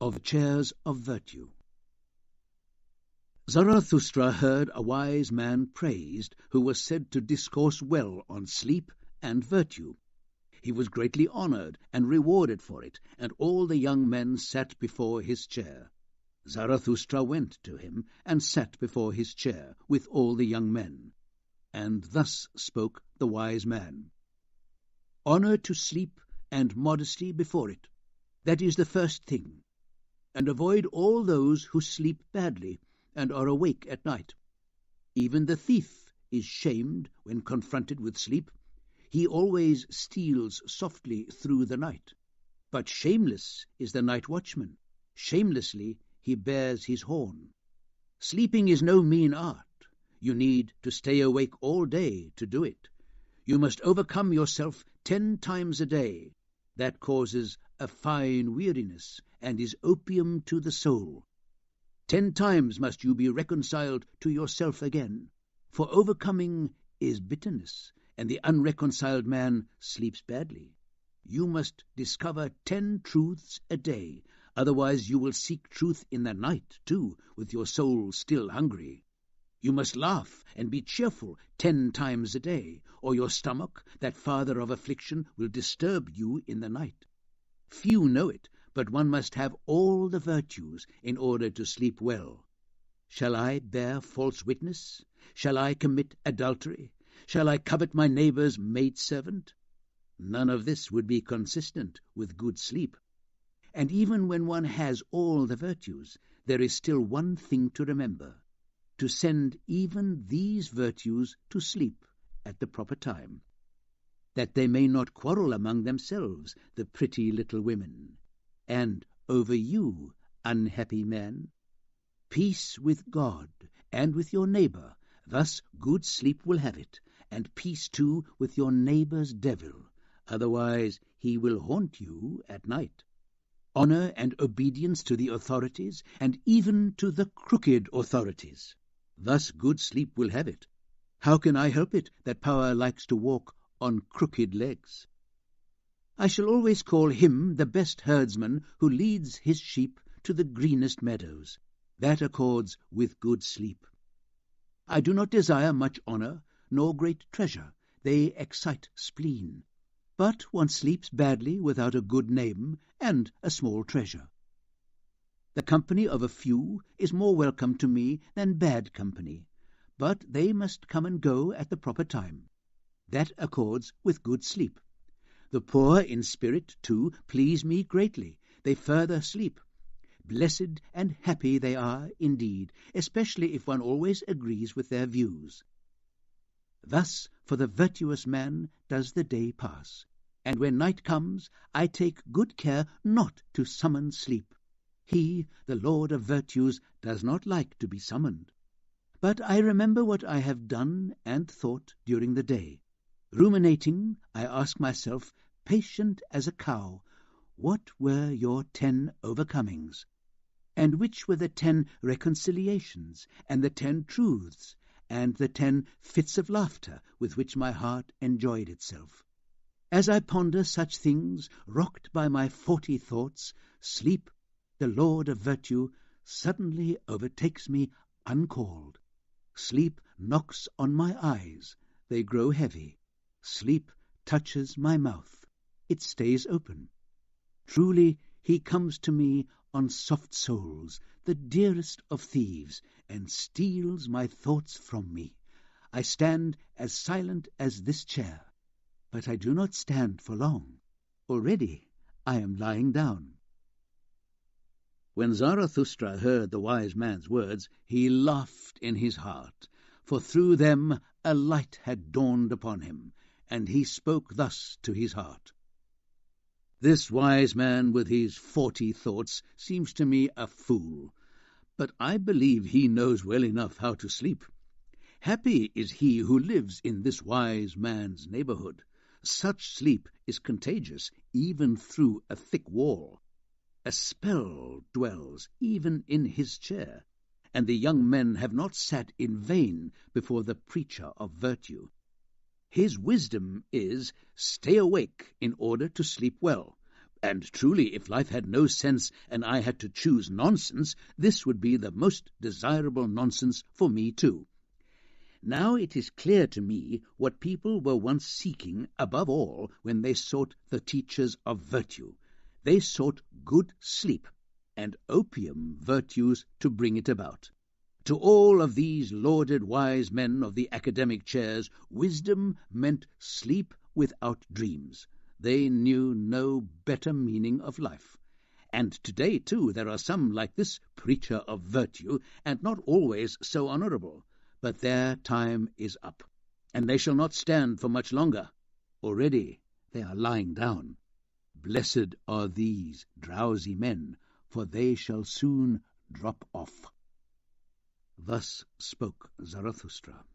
of chairs of virtue. Zarathustra heard a wise man praised, who was said to discourse well on sleep and virtue. He was greatly honoured and rewarded for it, and all the young men sat before his chair. Zarathustra went to him, and sat before his chair with all the young men. And thus spoke the wise man. Honour to sleep, and modesty before it. That is the first thing. And avoid all those who sleep badly, and are awake at night. Even the thief is shamed when confronted with sleep. He always steals softly through the night. But shameless is the night watchman. Shamelessly he bears his horn. Sleeping is no mean art. You need to stay awake all day to do it. You must overcome yourself 10 times a day. That causes a fine weariness, and is opium to the soul. 10 times must you be reconciled to yourself again, for overcoming is bitterness, and the unreconciled man sleeps badly. You must discover 10 truths a day, otherwise you will seek truth in the night too, with your soul still hungry. You must laugh and be cheerful 10 times a day, or your stomach, that father of affliction, will disturb you in the night. Few know it, but one must have all the virtues in order to sleep well. Shall I bear false witness? Shall I commit adultery? Shall I covet my neighbour's maidservant? None of this would be consistent with good sleep. And even when one has all the virtues, there is still one thing to remember: to send even these virtues to sleep at the proper time, that they may not quarrel among themselves, the pretty little women. And over you, unhappy man, peace with God and with your neighbour, thus good sleep will have it, and peace too with your neighbour's devil, otherwise he will haunt you at night. Honour and obedience to the authorities, and even to the crooked authorities. Thus good sleep will have it. How can I help it that power likes to walk on crooked legs? I shall always call him the best herdsman who leads his sheep to the greenest meadows. That accords with good sleep. I do not desire much honour, nor great treasure. They excite spleen. But one sleeps badly without a good name and a small treasure. The company of a few is more welcome to me than bad company, but they must come and go at the proper time. That accords with good sleep. The poor in spirit, too, please me greatly. They further sleep. Blessed and happy they are, indeed, especially if one always agrees with their views. Thus for the virtuous man does the day pass, and when night comes, I take good care not to summon sleep. He, the Lord of virtues, does not like to be summoned. But I remember what I have done and thought during the day. Ruminating, I ask myself, patient as a cow, what were your 10 overcomings? And which were the 10 reconciliations, and the 10 truths, and the 10 fits of laughter with which my heart enjoyed itself? As I ponder such things, rocked by my 40 thoughts, sleep, the Lord of virtue, suddenly overtakes me uncalled. Sleep knocks on my eyes, they grow heavy. Sleep touches my mouth, it stays open. Truly he comes to me on soft soles, the dearest of thieves, and steals my thoughts from me. I stand as silent as this chair, but I do not stand for long. Already I am lying down. When Zarathustra heard the wise man's words, he laughed in his heart, for through them a light had dawned upon him, and he spoke thus to his heart. This wise man with his 40 thoughts seems to me a fool, but I believe he knows well enough how to sleep. Happy is he who lives in this wise man's neighbourhood. Such sleep is contagious, even through a thick wall. A spell dwells even in his chair, and the young men have not sat in vain before the preacher of virtue. His wisdom is, stay awake in order to sleep well, And truly, if life had no sense and I had to choose nonsense, this would be the most desirable nonsense for me too. Now it is clear to me what people were once seeking above all when they sought the teachers of virtue. They sought good sleep, and opium virtues to bring it about. To all of these lauded wise men of the academic chairs, wisdom meant sleep without dreams. They knew no better meaning of life. And today, too, there are some like this preacher of virtue, and not always so honourable. But their time is up, and they shall not stand for much longer. Already they are lying down. Blessed are these drowsy men, for they shall soon drop off. Thus spoke Zarathustra.